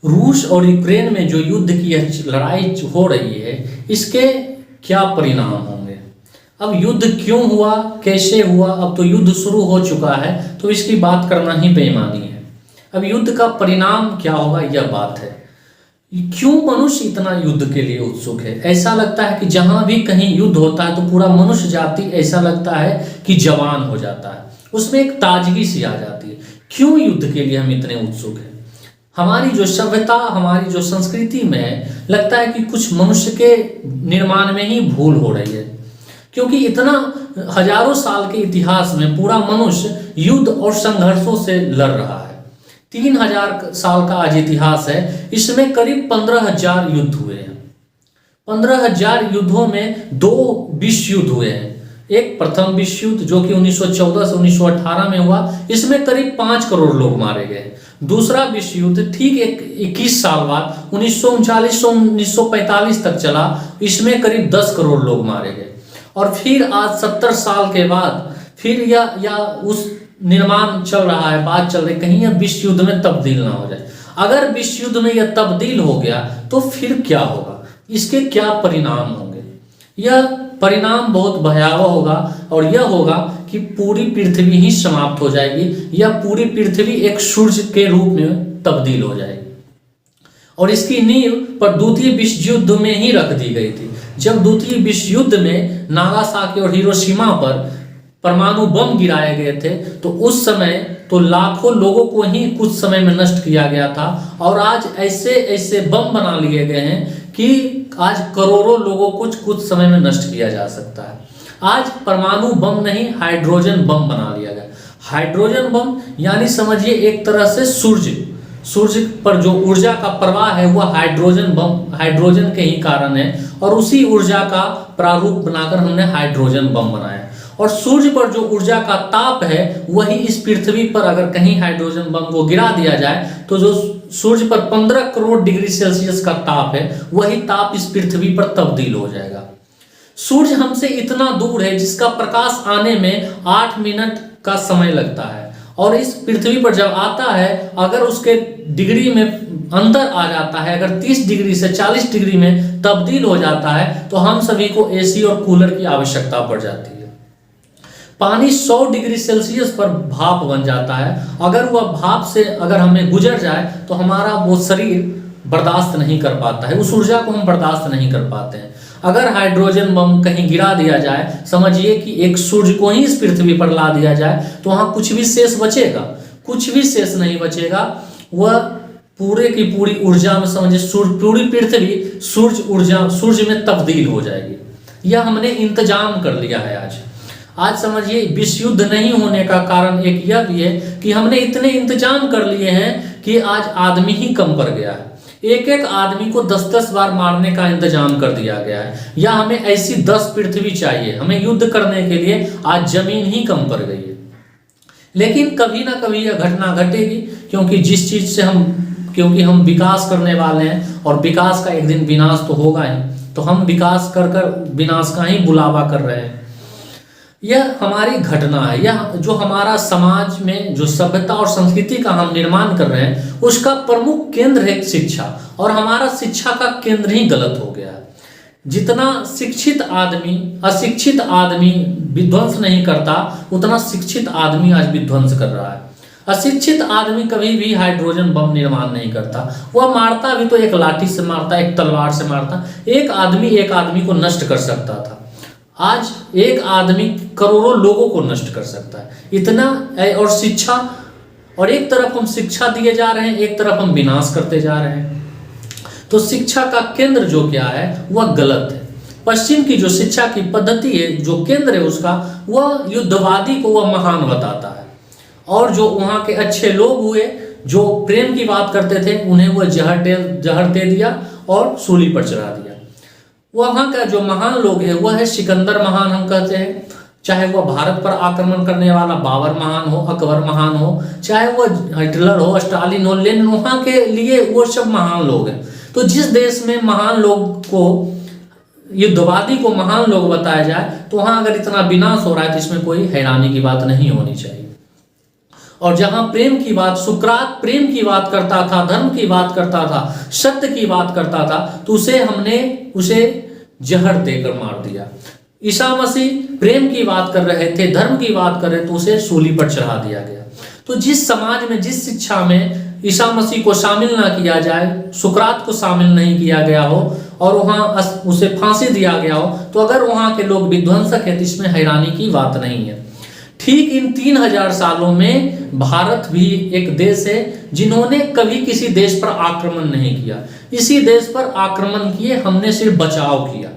रूस और यूक्रेन में जो युद्ध की लड़ाई हो रही है, इसके क्या परिणाम होंगे। अब युद्ध क्यों हुआ, कैसे हुआ, अब तो युद्ध शुरू हो चुका है, तो इसकी बात करना ही बेईमानी है। अब युद्ध का परिणाम क्या होगा, यह बात है। क्यों मनुष्य इतना युद्ध के लिए उत्सुक है। ऐसा लगता है कि जहां भी कहीं युद्ध होता है तो पूरा मनुष्य जाति ऐसा लगता है कि जवान हो जाता है, उसमें एक ताजगी सी आ जाती है। क्यों युद्ध के लिए हम इतने उत्सुक हैं। हमारी जो सभ्यता, हमारी जो संस्कृति में लगता है कि कुछ मनुष्य के निर्माण में ही भूल हो रही है, क्योंकि इतना हजारों साल के इतिहास में पूरा मनुष्य युद्ध और संघर्षों से लड़ रहा है। 3000 साल का आज इतिहास है, इसमें करीब 15,000 युद्ध हुए हैं। 15,000 युद्धों में 2 विश्व युद्ध हुए हैं। एक प्रथम विश्व युद्ध जो कि 1914 से 1918 में हुआ, इसमें करीब 5 करोड़ लोग मारे गए। दूसरा विश्व युद्ध ठीक 21 साल बाद 1939 से 1945 तक चला, इसमें करीब 10 करोड़ लोग मारे गए। और फिर आज 70 साल के बाद फिर या उस निर्माण चल रहा है, बात चल रही, कहीं यह विश्व युद्ध में तब्दील ना हो जाए। अगर विश्व युद्ध में यह तब्दील हो गया तो फिर क्या होगा, इसके क्या परिणाम होंगे। यह परिणाम बहुत भयावह होगा और यह होगा कि पूरी पृथ्वी ही समाप्त हो जाएगी, या पूरी पृथ्वी एक सूर्य के रूप में तब्दील हो जाएगी। और इसकी नींव पर द्वितीय विश्व युद्ध में ही रख दी गई थी। जब द्वितीय विश्व युद्ध में नागासाकी और हिरोशिमा पर परमाणु बम गिराए गए थे, तो उस समय तो लाखों लोगों को ही कुछ समय में नष्ट किया गया था। और आज ऐसे ऐसे बम बना लिए गए हैं कि आज करोड़ों लोगों को कुछ समय में नष्ट किया जा सकता है। आज परमाणु बम नहीं, हाइड्रोजन बम बना लिया गया। हाइड्रोजन बम यानी समझिए एक तरह से सूर्य पर जो ऊर्जा का प्रवाह है वह हाइड्रोजन के ही कारण है, और उसी ऊर्जा का प्रारूप बनाकर हमने हाइड्रोजन बम बनाया। और सूर्य पर जो ऊर्जा का ताप है वही इस पृथ्वी पर अगर कहीं हाइड्रोजन बम को गिरा दिया जाए तो जो सूर्य पर 15 करोड़ डिग्री सेल्सियस का ताप है वही ताप इस पृथ्वी पर तब्दील हो जाएगा। सूर्य हमसे इतना दूर है जिसका प्रकाश आने में 8 मिनट का समय लगता है, और इस पृथ्वी पर जब आता है अगर उसके डिग्री में अंतर आ जाता है, अगर 30 डिग्री से 40 डिग्री में तब्दील हो जाता है तो हम सभी को एसी और कूलर की आवश्यकता पड़ जाती है। पानी 100 डिग्री सेल्सियस पर भाप बन जाता है, अगर वह भाप से अगर हमें गुजर जाए तो हमारा वो शरीर बर्दाश्त नहीं कर पाता है, उस ऊर्जा को हम बर्दाश्त नहीं कर पाते हैं। अगर हाइड्रोजन बम कहीं गिरा दिया जाए, समझिए कि एक सूर्य को ही इस पृथ्वी पर ला दिया जाए, तो वहाँ कुछ भी शेष बचेगा, कुछ भी शेष नहीं बचेगा। वह पूरे की पूरी ऊर्जा में समझिए पूरी पृथ्वी सूर्य में तब्दील हो जाएगी। यह हमने इंतजाम कर लिया है आज समझिए विश्व युद्ध नहीं होने का कारण एक यह भी है कि हमने इतने इंतजाम कर लिए हैं कि आज आदमी ही कम पड़ गया है। एक एक आदमी को 10-10 बार मारने का इंतजाम कर दिया गया है, या हमें ऐसी 10 पृथ्वी चाहिए, हमें युद्ध करने के लिए आज जमीन ही कम पड़ गई है। लेकिन कभी ना कभी यह घटना घटेगी, क्योंकि हम विकास करने वाले हैं और विकास का एक दिन विनाश तो होगा ही, तो हम विकास कर विनाश का ही बुलावा कर रहे हैं। यह हमारी घटना है, यह जो हमारा समाज में जो सभ्यता और संस्कृति का हम निर्माण कर रहे हैं उसका प्रमुख केंद्र है शिक्षा, और हमारा शिक्षा का केंद्र ही गलत हो गया है। जितना शिक्षित आदमी अशिक्षित आदमी विध्वंस नहीं करता, उतना शिक्षित आदमी आज विध्वंस कर रहा है। अशिक्षित आदमी कभी भी हाइड्रोजन बम निर्माण नहीं करता, वह मारता भी तो एक लाठी से मारता, एक तलवार से मारता। एक आदमी को नष्ट कर सकता था, आज एक आदमी करोड़ों लोगों को नष्ट कर सकता है। इतना और शिक्षा, और एक तरफ हम शिक्षा दिए जा रहे हैं, एक तरफ हम विनाश करते जा रहे हैं। तो शिक्षा का केंद्र जो क्या है वह गलत है। पश्चिम की जो शिक्षा की पद्धति है, जो केंद्र है उसका, वह युद्धवादी को वह महान बताता है, और जो वहाँ के अच्छे लोग हुए जो प्रेम की बात करते थे उन्हें वह जहर दे दिया और सूली पर चढ़ा दिया। वहाँ का जो महान लोग है वह है सिकंदर महान, हम कहते हैं, चाहे वह भारत पर आक्रमण करने वाला बाबर महान हो, अकबर महान हो, चाहे वह हिटलर हो, स्टालिन हो, लेनिन, वहाँ के लिए वो सब महान लोग हैं। तो जिस देश में महान लोग को, युद्धवादी को महान लोग बताया जाए, तो वहाँ अगर इतना विनाश हो रहा है तो इसमें कोई हैरानी की बात नहीं होनी चाहिए। और जहां प्रेम की बात, सुकरात प्रेम की बात करता था, धर्म की बात करता था, सत्य की बात करता था, तो उसे जहर देकर मार दिया। ईसा मसीह प्रेम की बात कर रहे थे, धर्म की बात कर रहे थे, तो उसे सूली पर चढ़ा दिया गया। तो जिस समाज में, जिस शिक्षा में ईसा मसीह को शामिल ना किया जाए, सुकरात को शामिल नहीं किया गया हो और वहां उसे फांसी दिया गया हो, तो अगर वहां के लोग विध्वंसक है तो इसमें हैरानी की बात नहीं है। ठीक इन 3000 सालों में भारत भी एक देश है जिन्होंने कभी किसी देश पर आक्रमण नहीं किया। इसी देश पर आक्रमण किए, हमने सिर्फ बचाव किया।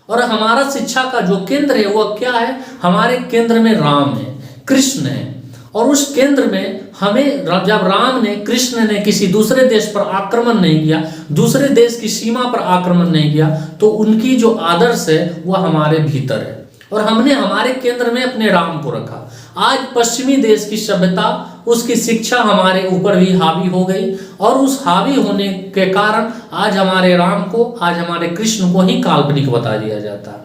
और हमारा शिक्षा का जो केंद्र है वह क्या है? हमारे केंद्र में राम है, कृष्ण है। और उस केंद्र में हमें, जब राम ने, कृष्ण ने किसी दूसरे देश पर आक्रमण नहीं किया, दूसरे देश की सीमा पर आक्रमण नहीं किया, तो उनकी जो आदर्श है वह हमारे भीतर है और हमने हमारे केंद्र में अपने राम को रखा। आज पश्चिमी देश की सभ्यता, उसकी शिक्षा हमारे ऊपर भी हावी हो गई और उस हावी होने के कारण आज हमारे राम को, आज हमारे कृष्ण को ही काल्पनिक बता दिया जाता है।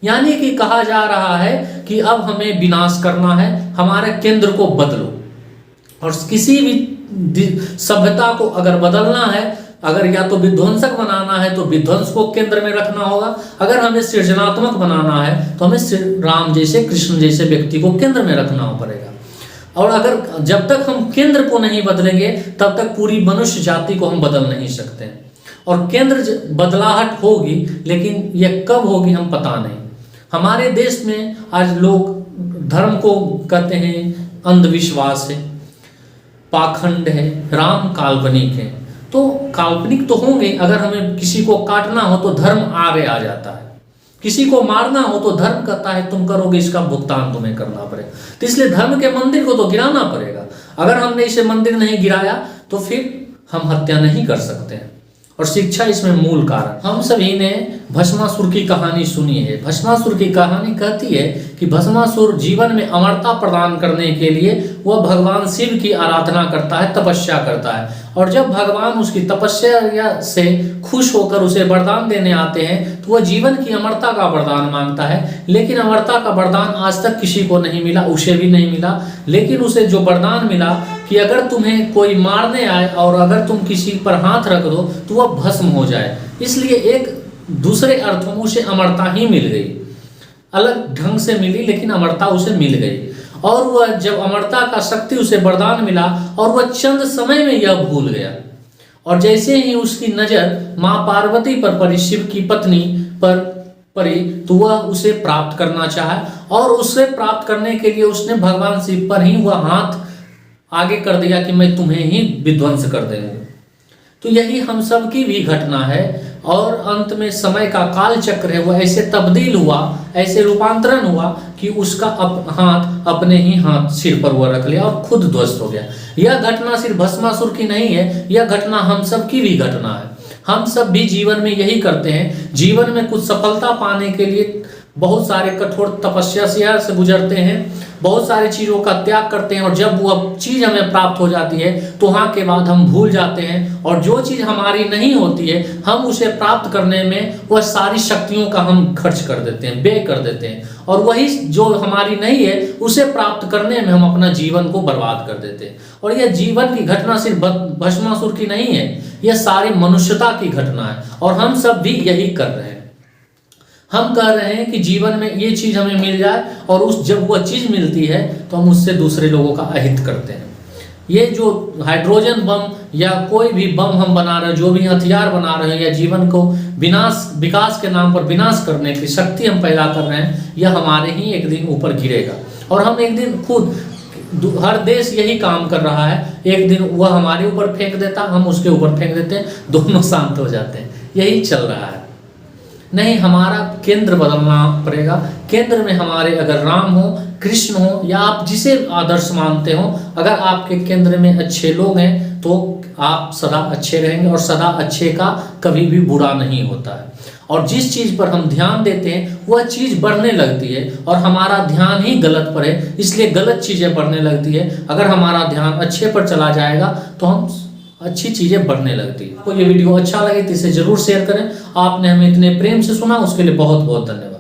यानी कि कहा जा रहा है कि अब हमें विनाश करना है, हमारे केंद्र को बदलो। और किसी भी सभ्यता को अगर बदलना है, अगर या तो विध्वंसक बनाना है तो विध्वंस को केंद्र में रखना होगा, अगर हमें सृजनात्मक बनाना है तो हमें राम जैसे, कृष्ण जैसे व्यक्ति को केंद्र में रखना पड़ेगा। और अगर जब तक हम केंद्र को नहीं बदलेंगे तब तक पूरी मनुष्य जाति को हम बदल नहीं सकते। और केंद्र बदलाहट होगी, लेकिन यह कब होगी हम पता नहीं। हमारे देश में आज लोग धर्म को कहते हैं अंधविश्वास है, पाखंड है, राम काल्पनिक है। तो काल्पनिक तो होंगे, अगर हमें किसी को काटना हो तो धर्म आगे आ जाता है, किसी को मारना हो तो धर्म कहता है तुम करोगे, इसका भुगतान तुम्हें करना पड़ेगा। तो इसलिए धर्म के मंदिर को तो गिराना पड़ेगा। अगर हमने इसे मंदिर नहीं गिराया तो फिर हम हत्या नहीं कर सकते हैं। और शिक्षा इसमें मूल कारण। हम सभी ने भस्मासुर की कहानी सुनी है। भस्मासुर की कहानी कहती है कि भस्मासुर जीवन में अमरता प्रदान करने के लिए वह भगवान शिव की आराधना करता है, तपस्या करता है। और जब भगवान उसकी तपस्या से खुश होकर उसे वरदान देने आते हैं तो वह जीवन की अमरता का वरदान मांगता है। लेकिन अमरता का वरदान आज तक किसी को नहीं मिला, उसे भी नहीं मिला। लेकिन उसे जो वरदान मिला कि अगर तुम्हें कोई मारने आए और अगर तुम किसी पर हाथ रख दो तो वह भस्म हो जाए। इसलिए एक दूसरे अर्थों में उसे अमरता ही मिल गई, अलग ढंग से मिली लेकिन अमरता उसे मिल गई। और वह जब अमरता का शक्ति उसे वरदान मिला और वह चंद समय में यह भूल गया। और जैसे ही उसकी नजर माँ पार्वती पर पड़ी, शिव की पत्नी पर पड़ी, तो वह उसे प्राप्त करना चाहा और उसे प्राप्त करने के लिए उसने भगवान शिव पर ही वह हाथ आगे कर दिया कि मैं तुम्हें ही विध्वंस कर देंगे। तो यही हम सब की भी घटना है। और अंत में समय का काल चक्र है वह ऐसे तब्दील हुआ, ऐसे रूपांतरण हुआ कि उसका हाथ अपने ही हाथ सिर पर वह रख लिया और खुद ध्वस्त हो गया। यह घटना सिर्फ भस्मासुर की नहीं है, यह घटना हम सब की भी घटना है। हम सब भी जीवन में यही करते हैं। जीवन में कुछ सफलता पाने के लिए बहुत सारे कठोर तपस्या से गुजरते हैं, बहुत सारी चीज़ों का त्याग करते हैं और जब वह चीज़ हमें प्राप्त हो जाती है तो वहाँ के बाद हम भूल जाते हैं और जो चीज़ हमारी नहीं होती है हम उसे प्राप्त करने में वह सारी शक्तियों का हम खर्च कर देते हैं, व्यय कर देते हैं और वही जो हमारी नहीं है उसे प्राप्त करने में हम अपना जीवन को बर्बाद कर देते हैं। और यह जीवन की घटना सिर्फ भस्मासुर की नहीं है, यह सारी मनुष्यता की घटना है और हम सब भी यही कर रहे हैं। हम कह रहे हैं कि जीवन में ये चीज़ हमें मिल जाए और जब वह चीज़ मिलती है तो हम उससे दूसरे लोगों का अहित करते हैं। ये जो हाइड्रोजन बम या कोई भी बम हम बना रहे हैं, जो भी हथियार बना रहे हैं या जीवन को विकास के नाम पर विनाश करने की शक्ति हम पैदा कर रहे हैं, यह हमारे ही एक दिन ऊपर गिरेगा और हम एक दिन खुद, हर देश यही काम कर रहा है, एक दिन वह हमारे ऊपर फेंक देता, हम उसके ऊपर फेंक देते हैं, दोनों शांत हो जाते हैं। यही चल रहा है। नहीं, हमारा केंद्र बदलना पड़ेगा। केंद्र में हमारे अगर राम हो, कृष्ण हो या आप जिसे आदर्श मानते हो, अगर आपके केंद्र में अच्छे लोग हैं तो आप सदा अच्छे रहेंगे और सदा अच्छे का कभी भी बुरा नहीं होता है। और जिस चीज़ पर हम ध्यान देते हैं वह चीज़ बढ़ने लगती है और हमारा ध्यान ही गलत पर है, इसलिए गलत चीज़ें बढ़ने लगती है। अगर हमारा ध्यान अच्छे पर चला जाएगा तो हम अच्छी चीज़ें बढ़ने लगती है। आपको ये वीडियो अच्छा लगे तो इसे जरूर शेयर करें। आपने हमें इतने प्रेम से सुना उसके लिए बहुत बहुत धन्यवाद।